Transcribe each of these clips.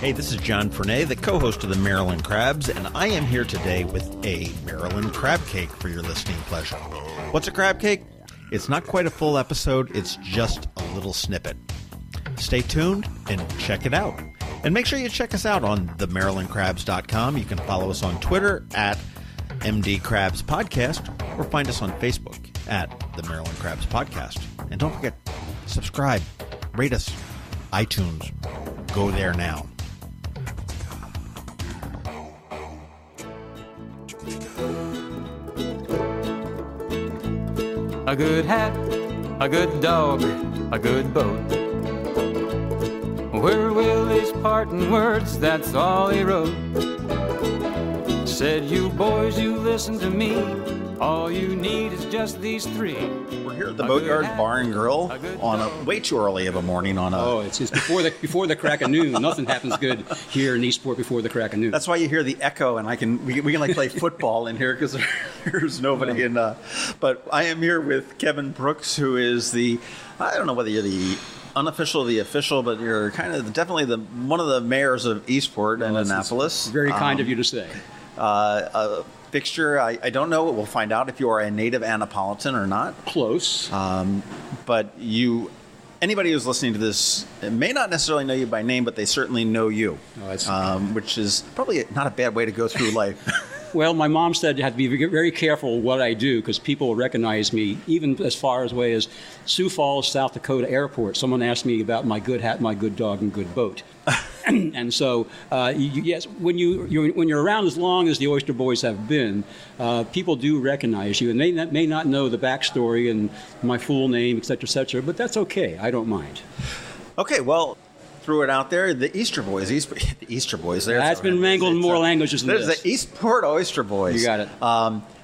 Hey, this is John Franyo, the co-host of the Maryland Crabs, and I am here today with a Maryland Crabcake for your listening pleasure. What's a crabcake? It's not quite a full episode, it's just a little snippet. Stay tuned and check it out. And make sure you check us out on themarylandcrabs.com. You can follow us on Twitter at MD Crabs Podcast, or find us on Facebook at the Maryland Crabs Podcast. And don't forget, subscribe, rate us, iTunes. Go there now. A good hat, a good dog, a good boat. Where will these parting words, that's all he wrote. Said, you boys, you listen to me. All you need is just these three. We're here at the Boatyard Bar and Grill on a way too early of a morning on a... Oh, it's before the crack of noon. Nothing happens good here in Eastport before the crack of noon. That's why you hear the echo, and we can like play football in here because there's nobody in. But I am here with Kevin Brooks, who is I don't know whether you're the unofficial or the official, but you're kind of definitely one of the mayors of Eastport and Annapolis. Very kind of you to say. Fixture, I don't know. We'll find out if you are a native Annapolitan or not. Close. But anybody who's listening to this may not necessarily know you by name, but they certainly know you, which is probably not a bad way to go through life. Well, my mom said you have to be very careful what I do because people will recognize me even as far away as Sioux Falls, South Dakota airport. Someone asked me about my good hat, my good dog, and good boat. And so, yes, when you're around as long as the Oyster Boys have been, people do recognize you, and they may not know the backstory and my full name, et cetera, but that's okay. I don't mind. Okay, well, threw it out there. The Easter Boys, the Easter Boys. That's been mangled in more languages than this. There's the Eastport Oyster Boys. You got it.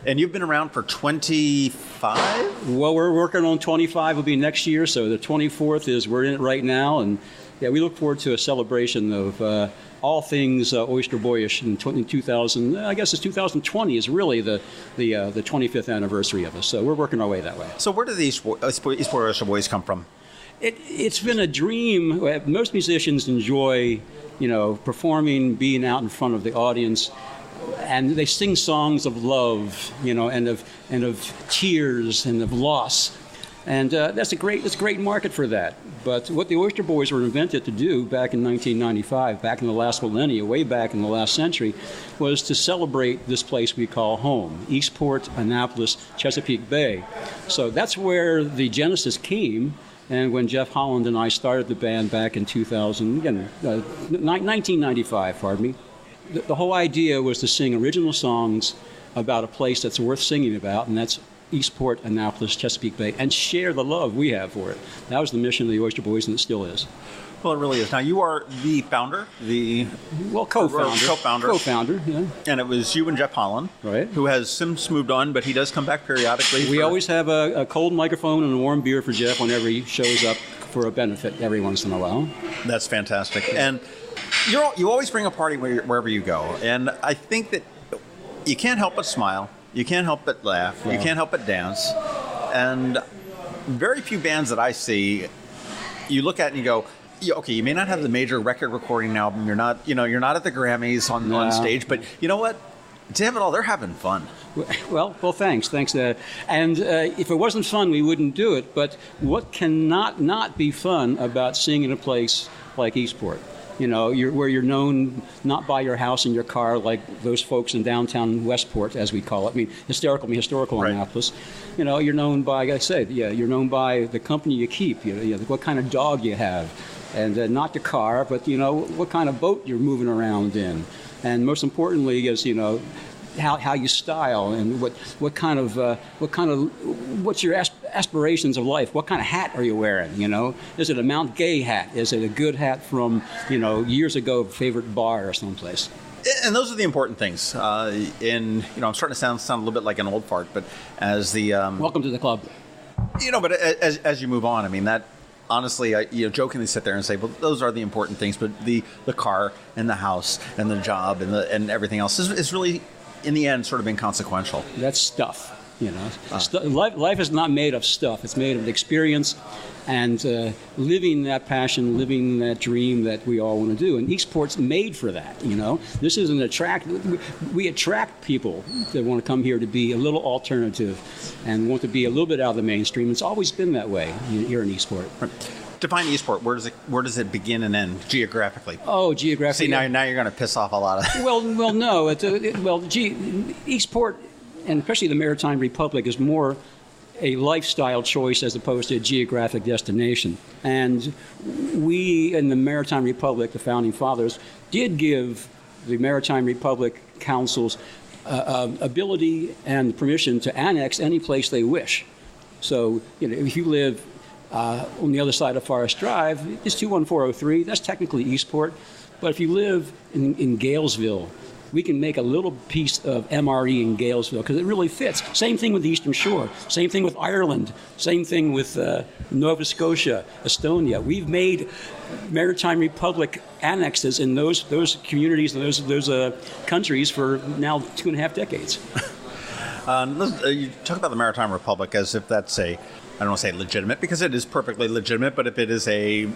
And you've been around for 25? Well, we're working on 25. Will be next year, so the 24th we're in it right now, and yeah, we look forward to a celebration of all things Oyster Boyish in 2000. I guess it's 2020 is really the 25th anniversary of us. So we're working our way that way. So where did the Eastport Oyster Boys come from? It's been a dream. Most musicians enjoy, performing, being out in front of the audience, and they sing songs of love, and of tears and of loss, and that's a great market for that. But what the Oyster Boys were invented to do back in 1995, back in the last millennia, way back in the last century, was to celebrate this place we call home, Eastport, Annapolis, Chesapeake Bay. So that's where the genesis came. And when Jeff Holland and I started the band back in 1995, the whole idea was to sing original songs about a place that's worth singing about, and that's Eastport, Annapolis, Chesapeake Bay, and share the love we have for it. That was the mission of the Oyster Boys, and it still is. Well, it really is. Now, you are the founder, co-founder. Co-founder, yeah. And it was you and Jeff Holland, right? Who has since moved on, but he does come back periodically. We always have a cold microphone and a warm beer for Jeff whenever he shows up for a benefit every once in a while. That's fantastic. And you always bring a party wherever you go. And I think that you can't help but smile. You can't help but laugh. Wow. You can't help but dance. And very few bands that I see, you look at and you go, okay, you may not have the major record recording album. You're not at the Grammys on stage, but you know what? Damn it all, they're having fun. Well, thanks. And if it wasn't fun, we wouldn't do it. But what cannot not be fun about seeing in a place like Eastport? Where you're known not by your house and your car like those folks in downtown Westport, as we call it. I mean, historical right. Annapolis. You're known by, like I said, you're known by the company you keep. What kind of dog you have. And not the car, but what kind of boat you're moving around in, and most importantly is how you style and what's your aspirations of life. What kind of hat are you wearing? Is it a Mount Gay hat? Is it a good hat from years ago, favorite bar or someplace? And those are the important things. I'm starting to sound a little bit like an old fart, but as the welcome to the club. But as you move on, I mean that. Honestly, I jokingly sit there and say, well, those are the important things, but the car and the house and the job and everything else is really, in the end, sort of inconsequential. That's stuff. You know, life is not made of stuff. It's made of experience and living that passion, living that dream that we all want to do. And Eastport's made for that, you know. This is we attract people that want to come here to be a little alternative and want to be a little bit out of the mainstream. It's always been that way here in Eastport. Define Eastport. Where does it begin and end geographically? Oh, geographically. See, now you're going to piss off a lot of... Well, no. Eastport, and especially the Maritime Republic, is more a lifestyle choice as opposed to a geographic destination. And we in the Maritime Republic, the Founding Fathers, did give the Maritime Republic councils ability and permission to annex any place they wish. So, you know, if you live on the other side of Forest Drive, it's 21403. That's technically Eastport. But if you live in Galesville, we can make a little piece of MRE in Galesville because it really fits. Same thing with the Eastern Shore. Same thing with Ireland. Same thing with Nova Scotia, Estonia. We've made Maritime Republic annexes in those communities and those countries for now 2.5 decades. You talk about the Maritime Republic as if that's I don't want to say legitimate, because it is perfectly legitimate, but if it is a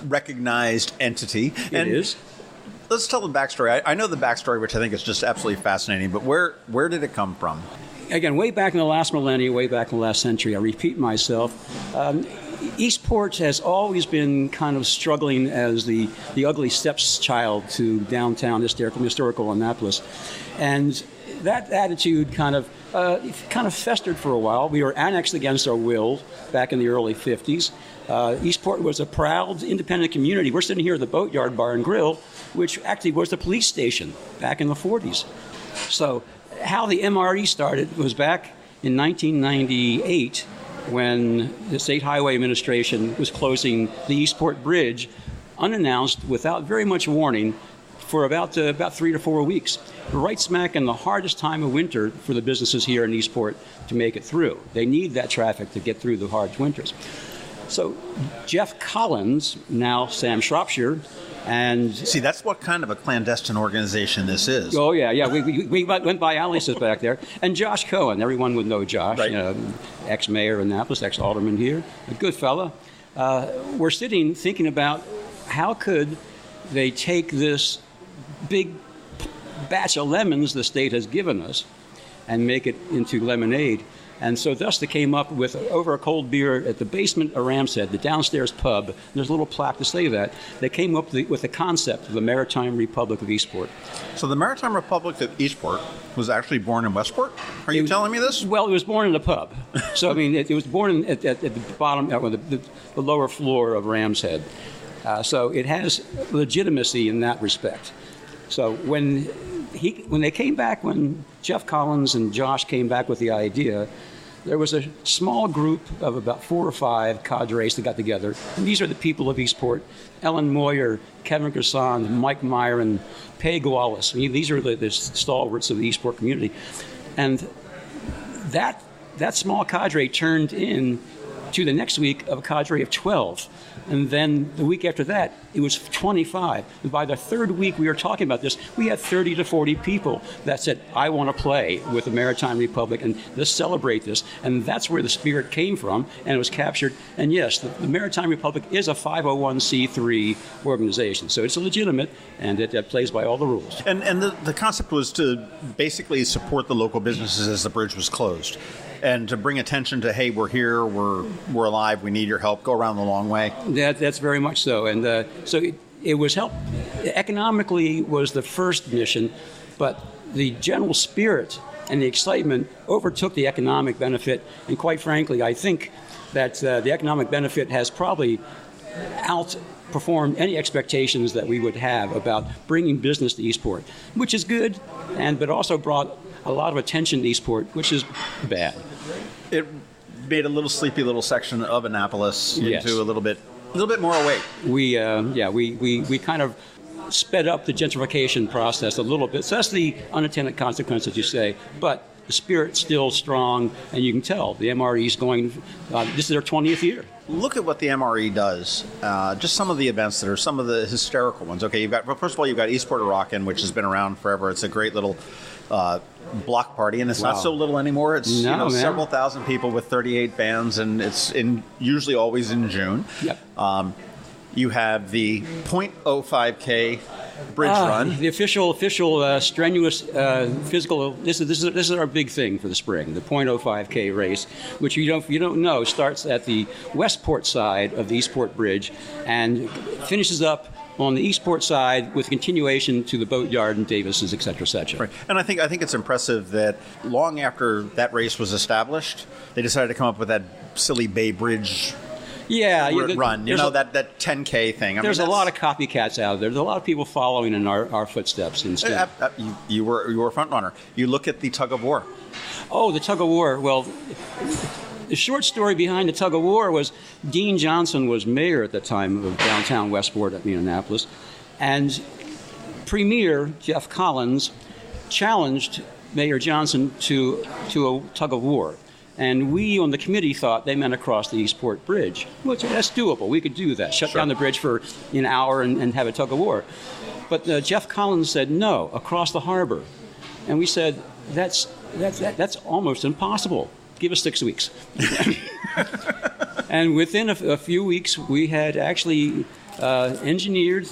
recognized entity. It is. Let's tell the backstory. I know the backstory, which I think is just absolutely fascinating, but where did it come from? Again, way back in the last millennium, way back in the last century, I repeat myself, Eastport has always been kind of struggling as the ugly stepchild to downtown historical Annapolis. And that attitude kind of festered for a while. We were annexed against our will back in the early 50s. Eastport was a proud, independent community. We're sitting here at the Boatyard Bar and Grill, which actually was the police station back in the 40s. So how the MRE started was back in 1998 when the State Highway Administration was closing the Eastport Bridge unannounced, without very much warning, for about 3 to 4 weeks. Right smack in the hardest time of winter for the businesses here in Eastport to make it through. They need that traffic to get through the hard winters. So Jeff Collins, now Sam Shropshire, and... See, that's what kind of a clandestine organization this is. Oh, yeah. We went by aliases back there. And Josh Cohen, everyone would know Josh, right. Ex-mayor of Annapolis, ex-alderman here, a good fella. We're sitting thinking about how could they take this big batch of lemons the state has given us and make it into lemonade. And so thus they came up with, over a cold beer at the basement of Ram's Head, the downstairs pub, there's a little plaque to say that, they came up with the concept of the Maritime Republic of Eastport. So the Maritime Republic of Eastport was actually born in Westport? Are you telling me this? Well, it was born in a pub. So, I mean, it was born at the bottom, the lower floor of Ram's Head. So it has legitimacy in that respect. So when they came back, when Jeff Collins and Josh came back with the idea, there was a small group of about 4 or 5 cadres that got together. And these are the people of Eastport: Ellen Moyer, Kevin Gerson, Mike Myron, Peg Wallace. I mean, these are the stalwarts of the Eastport community. And that small cadre turned in to the next week of a cadre of 12. And then the week after that, it was 25. And by the third week we were talking about this, we had 30 to 40 people that said, I want to play with the Maritime Republic and let's celebrate this. And that's where the spirit came from, and it was captured. And yes, the Maritime Republic is a 501c3 organization. So it's legitimate, and it plays by all the rules. And the concept was to basically support the local businesses as the bridge was closed, and to bring attention to, hey, we're here, we're alive, we need your help, go around the long way. That's very much so. And so it was help. Economically was the first mission, but the general spirit and the excitement overtook the economic benefit. And quite frankly, I think that the economic benefit has probably outperformed any expectations that we would have about bringing business to Eastport, which is good, but also brought a lot of attention to Eastport, which is bad. It made a little sleepy little section of Annapolis into a little bit more awake. We kind of sped up the gentrification process a little bit. So that's the unintended consequence, as you say. But the spirit's still strong, and you can tell the MRE is going. This is their 20th year. Look at what the MRE does. Just some of the events that are some of the hysterical ones. Okay, first of all, you've got Eastport Rockin', which has been around forever. It's a great little block party, and it's not so little anymore. It's several thousand people with 38 bands, and it's usually always in June. Yep. You have the .05K bridge run. The official strenuous physical. This is our big thing for the spring. The .05K race, which you don't know, starts at the Westport side of the Eastport Bridge and finishes up on the Eastport side with continuation to the Boatyard and Davis's, et cetera, et cetera. Right. And I think it's impressive that long after that race was established, they decided to come up with that silly Bay Bridge run. That 10K thing. There's a lot of copycats out there. There's a lot of people following in our footsteps instead. You were a front runner. You look at the tug of war. Oh, the tug of war. Well, the short story behind the tug of war was Dean Johnson was mayor at the time of downtown Westport at Indianapolis, and Premier Jeff Collins challenged Mayor Johnson to a tug of war. And we on the committee thought they meant across the Eastport Bridge. Well, that's doable. We could do that. Shut down the bridge for an hour and have a tug of war. But Jeff Collins said, no, across the harbor. And we said, that's almost impossible. Give us 6 weeks. And within a few weeks, we had actually engineered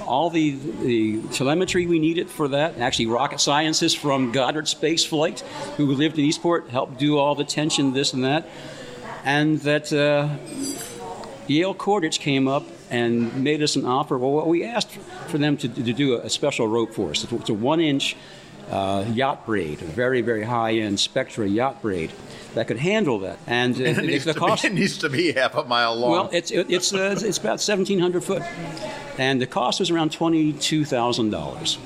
all the telemetry we needed for that. Actually, rocket scientists from Goddard Space Flight who lived in Eastport helped do all the tension, this and that. And that Yale Cordage came up and made us an offer. Well, we asked for them to do a special rope for us. It's a 1-inch yacht braid, a very, very high-end Spectra yacht braid that could handle that. And it needs to be half a mile long. Well, it's about 1,700 foot, and the cost was around $22,000.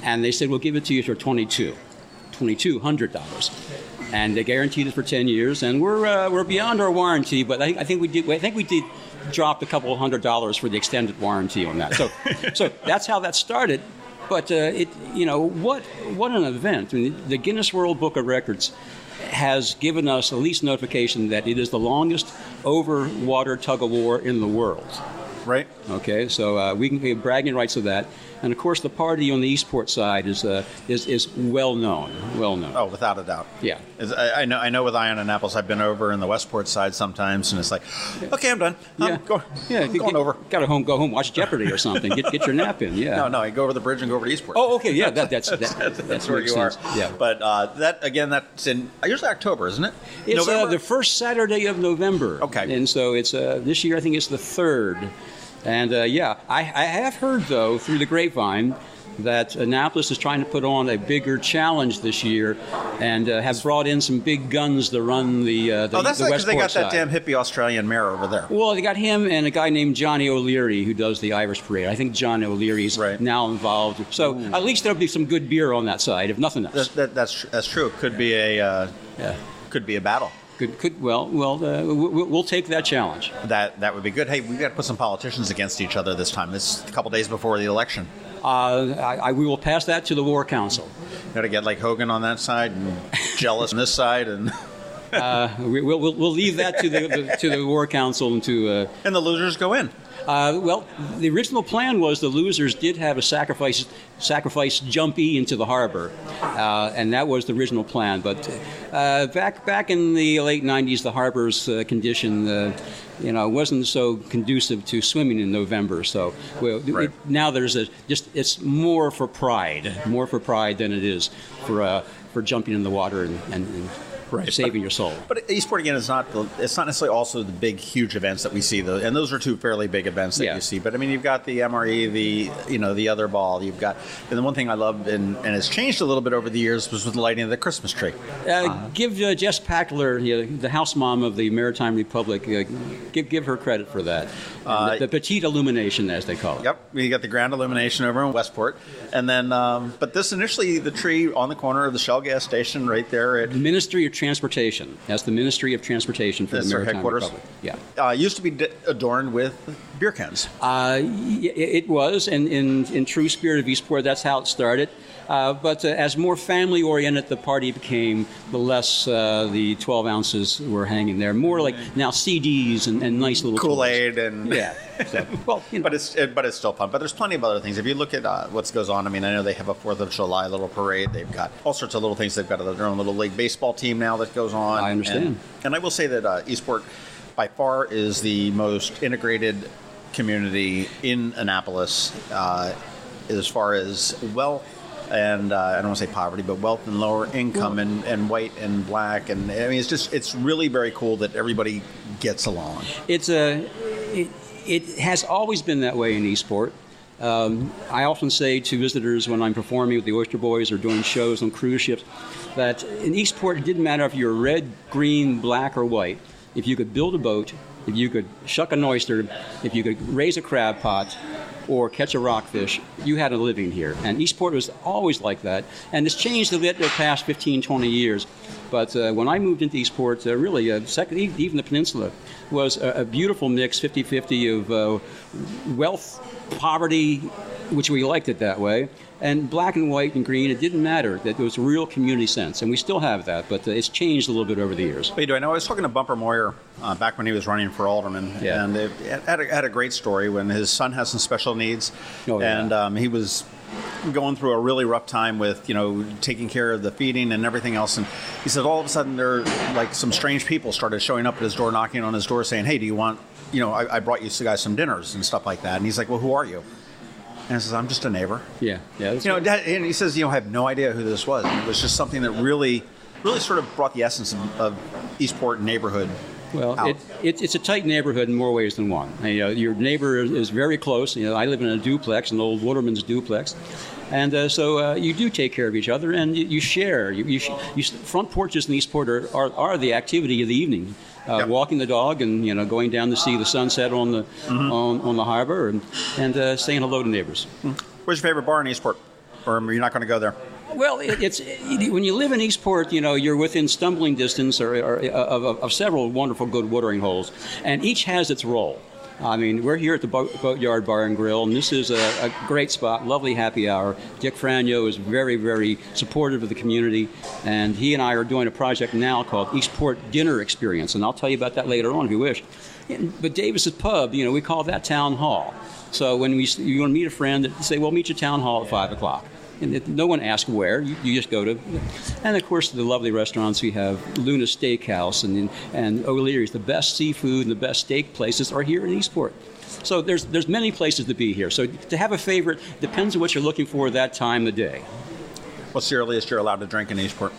And they said, we'll give it to you for $2,200, and they guaranteed it for 10 years. And we're beyond our warranty, but I think we did drop a couple $100 for the extended warranty on that. So that's how that started. But what an event! I mean, the Guinness World Book of Records has given us at least notification that it is the longest over-water tug-of-war in the world. Right. Okay, so we can get bragging rights of that. And, of course, the party on the Eastport side is well known. Oh, without a doubt. Yeah. I know with Ion and Apples, I've been over in the Westport side sometimes, and it's like, okay, I'm done. I'm going over. Go home, watch Jeopardy or something. Get your nap in, yeah. No, you go over the bridge and go over to Eastport. Oh, okay, yeah, that's where you are. Yeah. But that's in usually October, isn't it? It's the first Saturday of November. Okay. And so it's this year, I think it's the 3rd. And I have heard, though, through the grapevine, that Annapolis is trying to put on a bigger challenge this year, and have brought in some big guns to run the that's because they got that damn hippie Australian mayor over there. Well, they got him and a guy named Johnny O'Leary who does the Irish Parade. I think John O'Leary's now involved. So at least there'll be some good beer on that side, if nothing else. That's true. It could be a battle. We'll take that challenge. That would be good. Hey, we've got to put some politicians against each other this time. This is a couple days before the election. We will pass that to the War Council. Got to get like Hogan on that side and Jealous on this side, and we'll leave that to the War Council and to and the losers go in. Well, the original plan was the losers did have a sacrifice jumpy into the harbor, and that was the original plan. But back in the late 90s, the harbor's condition, wasn't so conducive to swimming in November. So now it's more for pride than it is for jumping in the water and saving your soul. But Eastport, again, it's not necessarily also the big, huge events that we see, though, and those are two fairly big events that you see. But I mean, you've got the MRE, the other ball. You've got, and the one thing I love, and it's changed a little bit over the years, was with the lighting of the Christmas tree. Give Jess Packler, the house mom of the Maritime Republic, give her credit for that. The petite illumination, as they call it. Yep, we got the grand illumination over in Westport, and then, but this initially the tree on the corner of the Shell gas station, right there at Ministry of Transportation. That's the Ministry of Transportation for the Maritime headquarters. Republic. Yeah. Used to be adorned with beer cans. It was, and in true spirit of Eastport, that's how it started. But as more family-oriented the party became, the less the 12 ounces were hanging there. More like now CDs and nice little Kool-Aid toys. and yeah. So, well, you know. but it's still fun. But there's plenty of other things. If you look at what goes on, I mean, I know they have a 4th of July little parade. They've got all sorts of little things. They've got their own little league baseball team now that goes on. I understand. And I will say that Eastport, by far, is the most integrated community in Annapolis as far as wealth. And I don't want to say poverty, but wealth and lower income and white and black. And I mean, it's really very cool that everybody gets along. It has always been that way in Eastport. I often say to visitors when I'm performing with the Oyster Boys or doing shows on cruise ships that in Eastport, it didn't matter if you're red, green, black, or white. If you could build a boat, if you could shuck an oyster, if you could raise a crab pot, or catch a rockfish, you had a living here. And Eastport was always like that. And it's changed a bit in the past 15, 20 years. But when I moved into Eastport, really, even the peninsula, was a beautiful mix, 50-50 of wealth, poverty, which we liked it that way, and black and white and green. It didn't matter. That there was a real community sense. And we still have that, but it's changed a little bit over the years. Well, you do. I know I was talking to Bumper Moyer back when he was running for alderman, and they had a great story when his son has some special needs, and he was going through a really rough time with, taking care of the feeding and everything else. And he said all of a sudden there, like, some strange people started showing up at his door, knocking on his door saying, hey, do you want, I brought you guys some dinners and stuff like that. And he's like, well, who are you? And he says, I'm just a neighbor. Yeah. And he says, I have no idea who this was. And it was just something that really sort of brought the essence of Eastport neighborhood. Well, it's a tight neighborhood in more ways than one. Your neighbor is very close. I live in a duplex, an old Waterman's duplex. And so you do take care of each other, and you share. Front porches in Eastport are the activity of the evening. Walking the dog and going down to see the sunset on the on the harbor and saying hello to neighbors. Where's your favorite bar in Eastport? Or you're not going to go there? Well, it's when you live in Eastport, you're within stumbling distance of several wonderful good watering holes, and each has its role. I mean, we're here at the Boatyard Bar and Grill, and this is a great spot, lovely happy hour. Dick Franyo is very, very supportive of the community, and he and I are doing a project now called Eastport Dinner Experience, and I'll tell you about that later on if you wish. But Davis's Pub, we call that Town Hall. So when you want to meet a friend, say, well, meet you at Town Hall at 5 o'clock. And no one asks where. You just go to, and of course the lovely restaurants we have. Luna Steakhouse and O'Leary's, the best seafood and the best steak places are here in Eastport. So there's many places to be here. So to have a favorite depends on what you're looking for that time of day. What's the earliest you're allowed to drink in Eastport?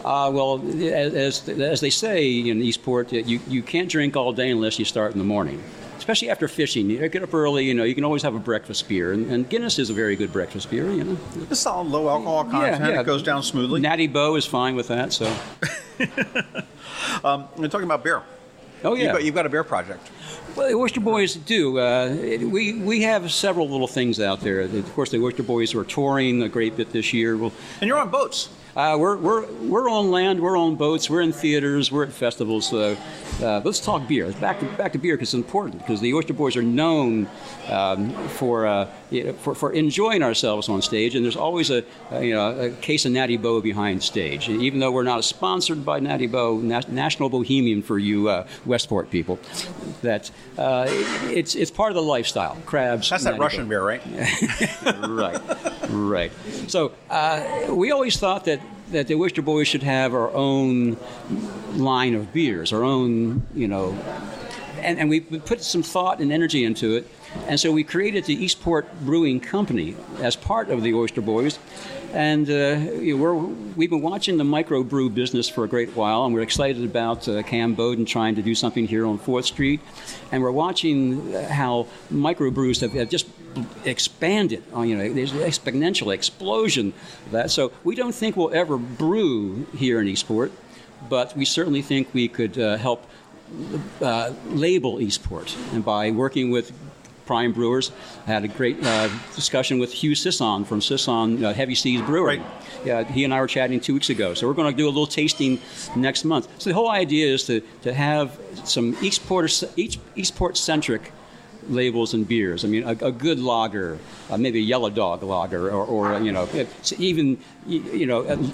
Well, as they say in Eastport, you can't drink all day unless you start in the morning. Especially after fishing, you get up early. You can always have a breakfast beer, and Guinness is a very good breakfast beer. It's solid, low alcohol content. It goes down smoothly. Natty Boh is fine with that. So, we're talking about beer. Oh yeah, you've got a beer project. Well, the Oyster Boys do. We have several little things out there. Of course, the Oyster Boys are touring a great bit this year. And you're on boats. We're on land, we're on boats, we're in theaters, we're at festivals. Let's talk beer. Back to beer because it's important. Because the Oyster Boys are known for enjoying ourselves on stage, and there's always a case of Natty Boh behind stage. Even though we're not sponsored by Natty Boh, National Bohemian for you Westport people, that it's part of the lifestyle. Crabs. That's that Russian beer, right? Right. So we always thought that the Oyster Boys should have our own line of beers, our own, and we put some thought and energy into it. And so we created the Eastport Brewing Company as part of the Oyster Boys. And we've been watching the microbrew business for a great while, and we're excited about Cam Bowden trying to do something here on 4th Street. And we're watching how microbrews have just expanded. There's an exponential explosion of that. So we don't think we'll ever brew here in Eastport, but we certainly think we could help label Eastport. And by working with Prime Brewers, I had a great discussion with Hugh Sisson from Sisson Heavy Seas Brewing. Right. Yeah, he and I were chatting 2 weeks ago. So we're going to do a little tasting next month. So the whole idea is to have some Eastport-centric labels and beers. I mean, a good lager, maybe a Yellow Dog lager, or it's even,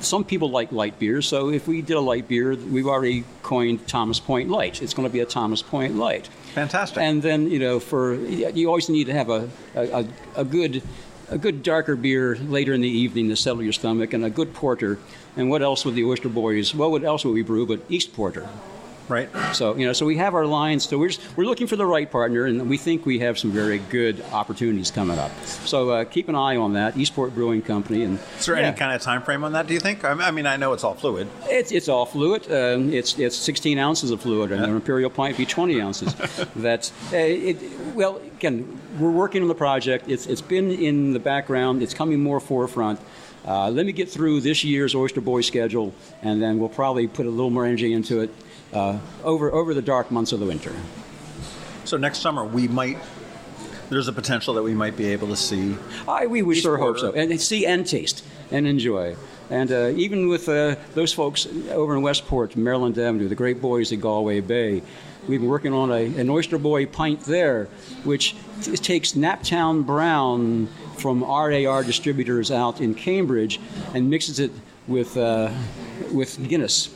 some people like light beers. So if we did a light beer, we've already coined Thomas Point Light. It's going to be a Thomas Point Light. Fantastic. And then, you always need to have a good darker beer later in the evening to settle your stomach, and a good porter. And what else would the Oyster Boys? Well, what else would we brew but Eastporter? Right. So so we have our lines. So we're looking for the right partner, and we think we have some very good opportunities coming up. So keep an eye on that. Eastport Brewing Company. And is there any kind of time frame on that? Do you think? I mean, I know it's all fluid. It's all fluid. It's 16 ounces of fluid, and an imperial pint be 20 ounces. That's well. Again, we're working on the project. It's been in the background. It's coming more forefront. Let me get through this year's Oyster Boys schedule, and then we'll probably put a little more energy into it over the dark months of the winter. So next summer, there's a potential that we might be able to see. We sure hope so. And see and taste and enjoy. And even with those folks over in Westport, Maryland Avenue, the great boys at Galway Bay, we've been working on an Oyster Boy pint there, which takes Naptown Brown from RAR distributors out in Cambridge and mixes it with Guinness.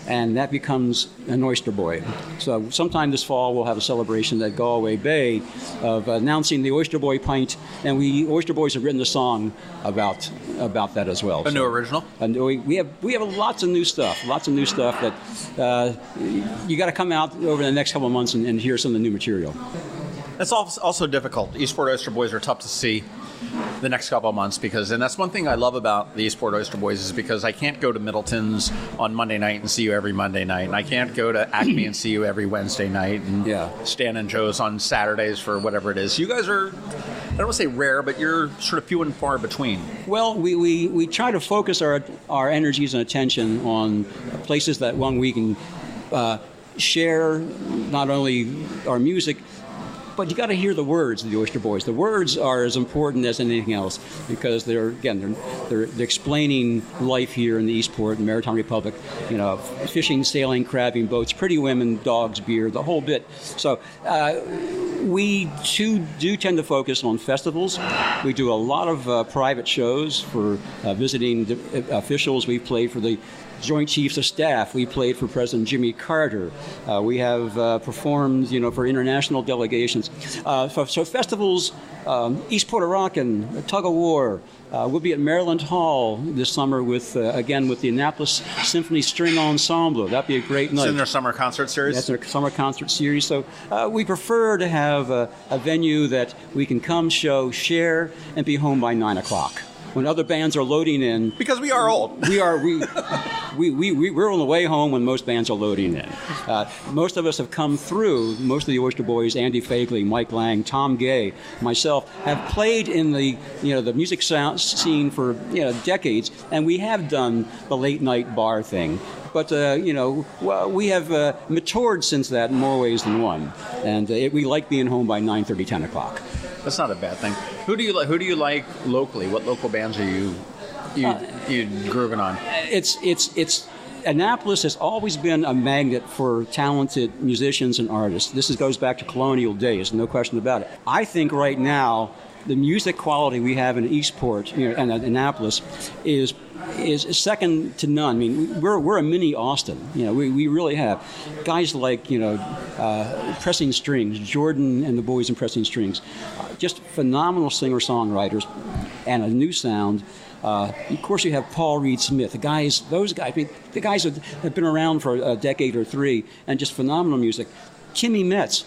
And that becomes an Oyster Boy. So sometime this fall, we'll have a celebration at Galway Bay of announcing the Oyster Boy pint, and Oyster Boys have written a song about that as well. A new original? And we have lots of new stuff that you got to come out over the next couple of months and hear some of the new material. It's also difficult. Eastport Oyster Boys are tough to see the next couple of months and that's one thing I love about the Eastport Oyster Boys is because I can't go to Middleton's on Monday night and see you every Monday night, and I can't go to Acme and see you every Wednesday night, and Stan and Joe's on Saturdays for whatever it is. You guys are, I don't want to say rare, but you're sort of few and far between. Well, we try to focus our energies and attention on places that we can share not only our music, but you got to hear the words of the Oyster Boys. The words are as important as anything else because they're explaining life here in the Eastport and Maritime Republic. Fishing, sailing, crabbing, boats, pretty women, dogs, beer, the whole bit. So we too do tend to focus on festivals. We do a lot of private shows for visiting officials. We've played for the Joint Chiefs of Staff. We played for President Jimmy Carter. We have performed, for international delegations. So festivals, Eastport Rockin', Tug of War. We'll be at Maryland Hall this summer with the Annapolis Symphony String Ensemble. That'd be a great night. It's in their summer concert series? That's their summer concert series. So we prefer to have a venue that we can come, show, share, and be home by 9 o'clock. When other bands are loading in, because we are old, we're on the way home when most bands are loading in. Most of us have come through. Most of the Oyster Boys, Andy Fagley, Mike Lang, Tom Gay, myself, have played in the music scene for decades, and we have done the late night bar thing. But we have matured since that in more ways than one, and we like being home by 9:30, 10 o'clock. That's not a bad thing. Who do you like locally? What local bands are you grooving on? It's Annapolis has always been a magnet for talented musicians and artists. This goes back to colonial days, no question about it. I think right now the music quality we have in Eastport and Annapolis is second to none. I mean, we're a mini Austin. We really have guys like Pressing Strings, Jordan and the boys in Pressing Strings, just phenomenal singer-songwriters and a new sound. Of course, you have Paul Reed Smith. The guys have been around for a decade or three, and just phenomenal music. Timmy Metz,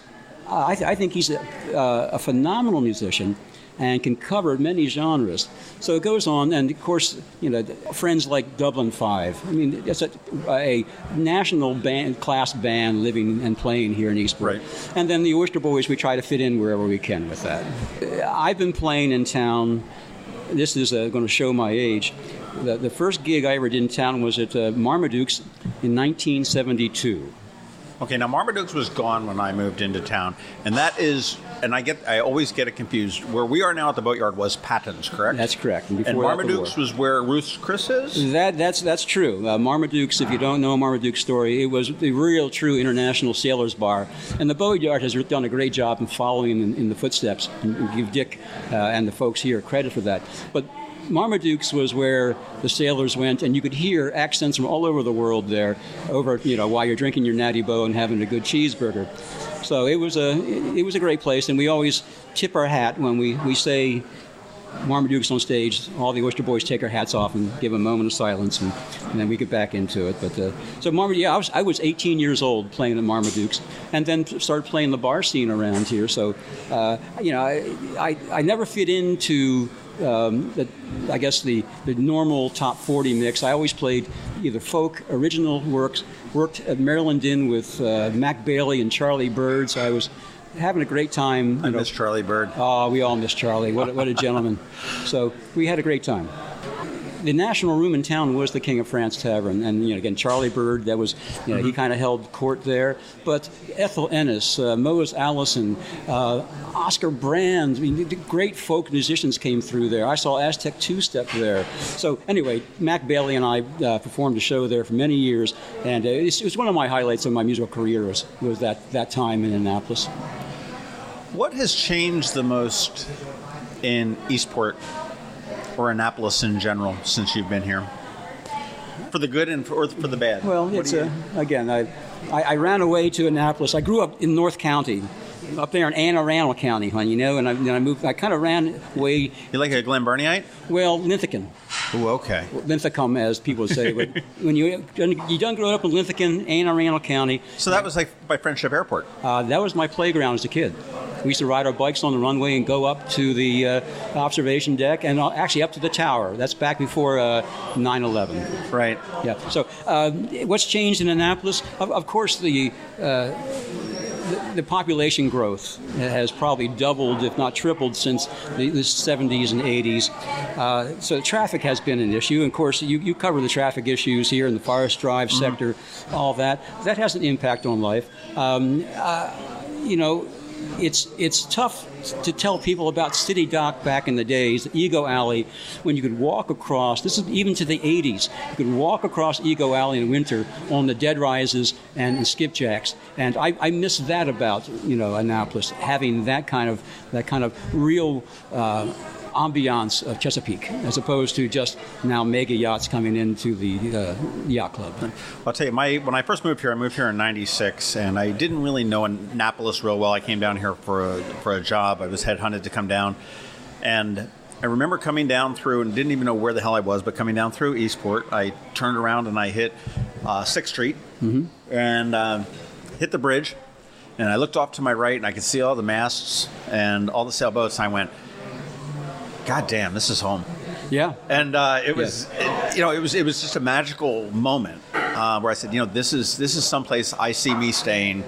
I think he's a phenomenal musician and can cover many genres. So it goes on, and of course, friends like Dublin Five. I mean, it's a national class band living and playing here in Eastport. Right. And then the Oyster Boys, we try to fit in wherever we can with that. I've been playing in town. This is going to show my age. The first gig I ever did in town was at Marmaduke's in 1972. Okay, now Marmaduke's was gone when I moved into town, and that is and I always get it confused. Where we are now at the Boatyard was Patton's, correct? That's correct. And Marmaduke's was where Ruth's Chris is? That's true. Marmaduke's, if you don't know Marmaduke's story, it was the real, true international sailors bar. And the Boatyard has done a great job in following in the footsteps. And give Dick and the folks here credit for that. But Marmaduke's was where the sailors went, and you could hear accents from all over the world there, while you're drinking your Natty Boh and having a good cheeseburger. So it was a great place, and we always tip our hat when we say Marmaduke's on stage. All the Oyster Boys take our hats off and give a moment of silence, and then we get back into it. But so Marmaduke, I was 18 years old playing at Marmaduke's, and then started playing the bar scene around here. So I never fit into the normal top 40 mix. I always played either folk, original works, worked at Maryland Inn with Mac Bailey and Charlie Bird, so I was having a great time. I miss Charlie Bird. Oh, we all miss Charlie. What a gentleman. So we had a great time. The national room in town was the King of France Tavern, and again, Charlie Bird. That was, he kind of held court there. But Ethel Ennis, Mose Allison, Oscar Brand. I mean, the great folk musicians came through there. I saw Aztec Two-Step there. So anyway, Mac Bailey and I performed a show there for many years, and it was one of my highlights of my musical career was that time in Annapolis. What has changed the most in Eastport or Annapolis in general since you've been here? For the good and for the bad? Well, again, I ran away to Annapolis. I grew up in North County, up there in Anne Arundel County, and I moved. I kind of ran away. You like a Glen Burnieite? Well, Linthicum. Oh, okay. Linthicum, as people say. But when you done grow up in Linthicum, Anne Arundel County. So that was like by Friendship Airport? That was my playground as a kid. We used to ride our bikes on the runway and go up to the observation deck and actually up to the tower. That's back before 9/11. Right. Yeah. So what's changed in Annapolis? Of course, the population growth has probably doubled, if not tripled, since the 70s and 80s. So traffic has been an issue. And of course, you cover the traffic issues here in the Forest Drive sector, all that. That has an impact on life. It's tough to tell people about City Dock back in the days, Ego Alley, when you could walk across. This is even to the 80s. You could walk across Ego Alley in winter on the dead rises and skipjacks, and I miss that about Annapolis, having that kind of real ambiance of Chesapeake, as opposed to just now mega yachts coming into the yacht club. I'll tell you, when I first moved here, I moved here in '96, and I didn't really know Annapolis real well. I came down here for a job. I was headhunted to come down, and I remember coming down through and didn't even know where the hell I was, but coming down through Eastport, I turned around and I hit 6th Street and hit the bridge, and I looked off to my right and I could see all the masts and all the sailboats, and I went, God damn, this is home. Yeah. And it was just a magical moment where I said, this is someplace I see me staying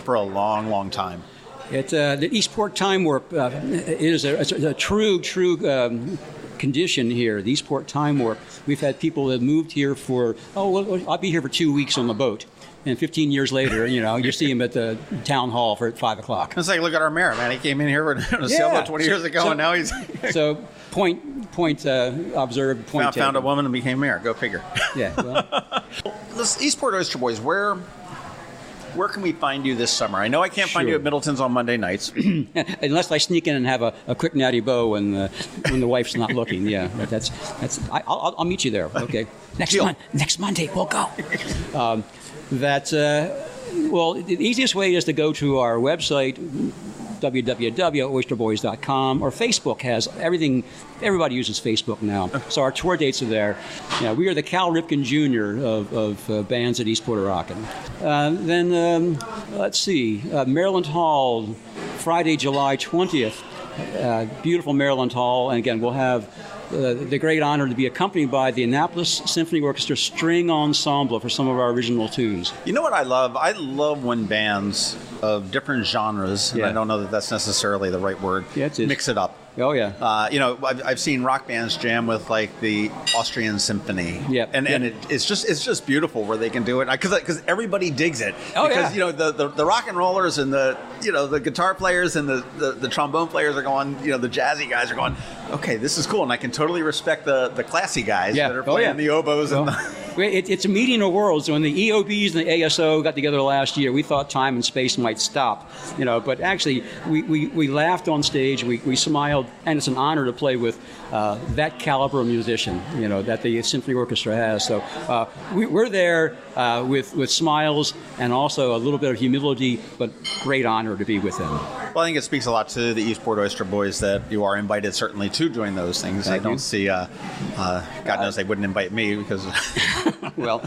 for a long, long time. The Eastport Time Warp is a true condition here. The Eastport Time Warp. We've had people that moved here I'll be here for 2 weeks on the boat. And 15 years later, you see him at the town hall at 5 o'clock. It's like, look at our mayor, man. He came in here with a sailboat 20 years ago, and now he's... So, point observed, point taken. Found a woman and became mayor. Go figure. Yeah. Well. This Eastport Oyster Boys, where can we find you this summer? I know I can't find you at Middleton's on Monday nights. Unless I sneak in and have a quick Natty Boh when the wife's not looking. Yeah, I'll meet you there. Okay. Next Monday we'll go. The easiest way is to go to our website, www.oysterboys.com, or Facebook has everything. Everybody uses Facebook now, so our tour dates are there. We are the Cal Ripken Jr. of bands at Eastport Rockin'. Then let's see, Maryland Hall, Friday, July 20th. Beautiful Maryland Hall, and again we'll have the great honor to be accompanied by the Annapolis Symphony Orchestra String Ensemble for some of our original tunes. You know what I love? I love when bands of different genres, and I don't know that that's necessarily the right word, mix it up. Oh, yeah. You know, I've seen rock bands jam with like the Austrian Symphony. Yeah. And it's just beautiful where they can do it because everybody digs it. Oh, because, yeah. you know, the rock and rollers and the guitar players and the trombone players are going, you know, the jazzy guys are going, okay, this is cool. And I can totally respect the classy guys that are playing the oboes and it's a meeting of worlds. When the EOBs and the ASO got together last year, we thought time and space might stop, you know, but actually we laughed on stage, we smiled, and it's an honor to play with that caliber of musician, you know, that the Symphony Orchestra has. So we're there with smiles and also a little bit of humility, but great honor to be with them. Well, I think it speaks a lot to the Eastport Oyster Boys that you are invited certainly to join those things. I don't see, God knows they wouldn't invite me because... Well,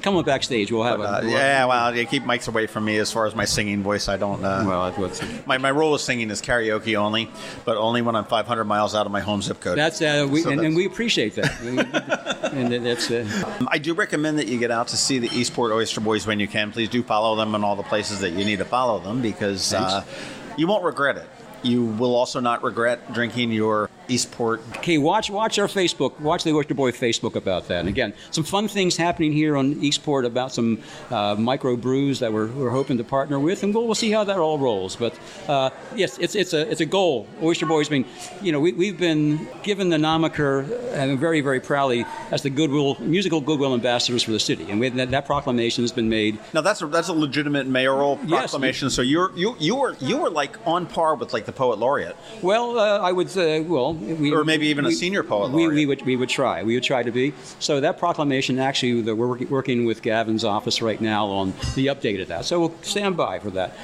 come on backstage. We'll have you keep mics away from me as far as my singing voice. I don't... my rule of singing is karaoke only, but only when I'm 500 miles out of my home zip code. And we appreciate that. And that's I do recommend that you get out to see the Eastport Oyster Boys when you can. Please do follow them in all the places that you need to follow them because you won't regret it. You will also not regret drinking your Eastport. Okay, watch our Facebook. Watch the Oyster Boy Facebook about that. And again, some fun things happening here on Eastport about some micro brews that we're hoping to partner with, and we'll see how that all rolls. But yes, it's a goal. Oyster Boys. I mean, you know, we've been given the moniker, and very, very proudly, as the musical goodwill ambassadors for the city, and that proclamation has been made. Now that's a legitimate mayoral proclamation. Yes. So you were like on par with like the poet laureate. Well, I would say, or maybe even a senior poet laureate. We would try. We would try to be. So that proclamation, actually, we're working with Gavin's office right now on the update of that. So we'll stand by for that.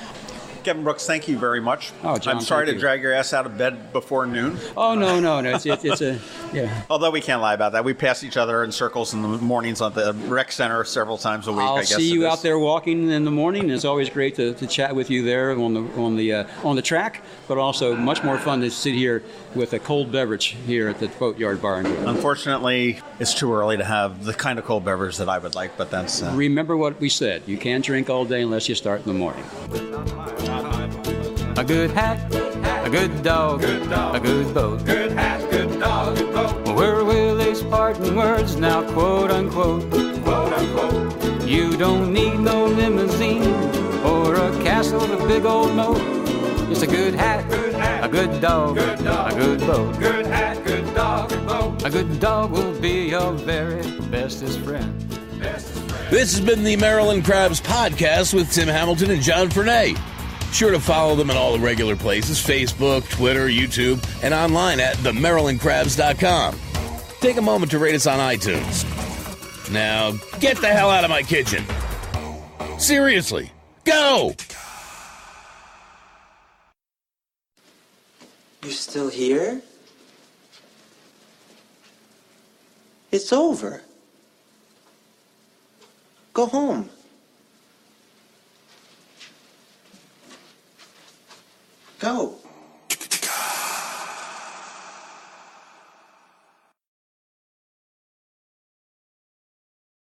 Kevin Brooks, thank you very much. Oh, John, I'm sorry to drag your ass out of bed before noon. Oh, no. It's a, yeah. Although we can't lie about that. We pass each other in circles in the mornings at the rec center several times a week, I guess. I'll see you out there walking in the morning. It's always great to chat with you there on the track, but also much more fun to sit here with a cold beverage here at the Boatyard Bar and Grill. Unfortunately, it's too early to have the kind of cold beverage that I would like, but that's... Remember what we said. You can't drink all day unless you start in the morning. A good hat, a good dog, a good boat. Good hat, good dog, good boat. Where will these parting words now, quote unquote, quote unquote? You don't need no limousine or a castle with a big old moat. It's a good hat, a good dog, a good boat. Good hat, good dog, good boat. A good dog will be your very bestest friend. This has been the Maryland Crabs podcast with Tim Hamilton and John Fernay. Sure to follow them in all the regular places, Facebook, Twitter, YouTube, and online at themarylandcrabs.com. Take a moment to rate us on iTunes. Now, get the hell out of my kitchen. Seriously, go! You're still here? It's over. Go home. Go.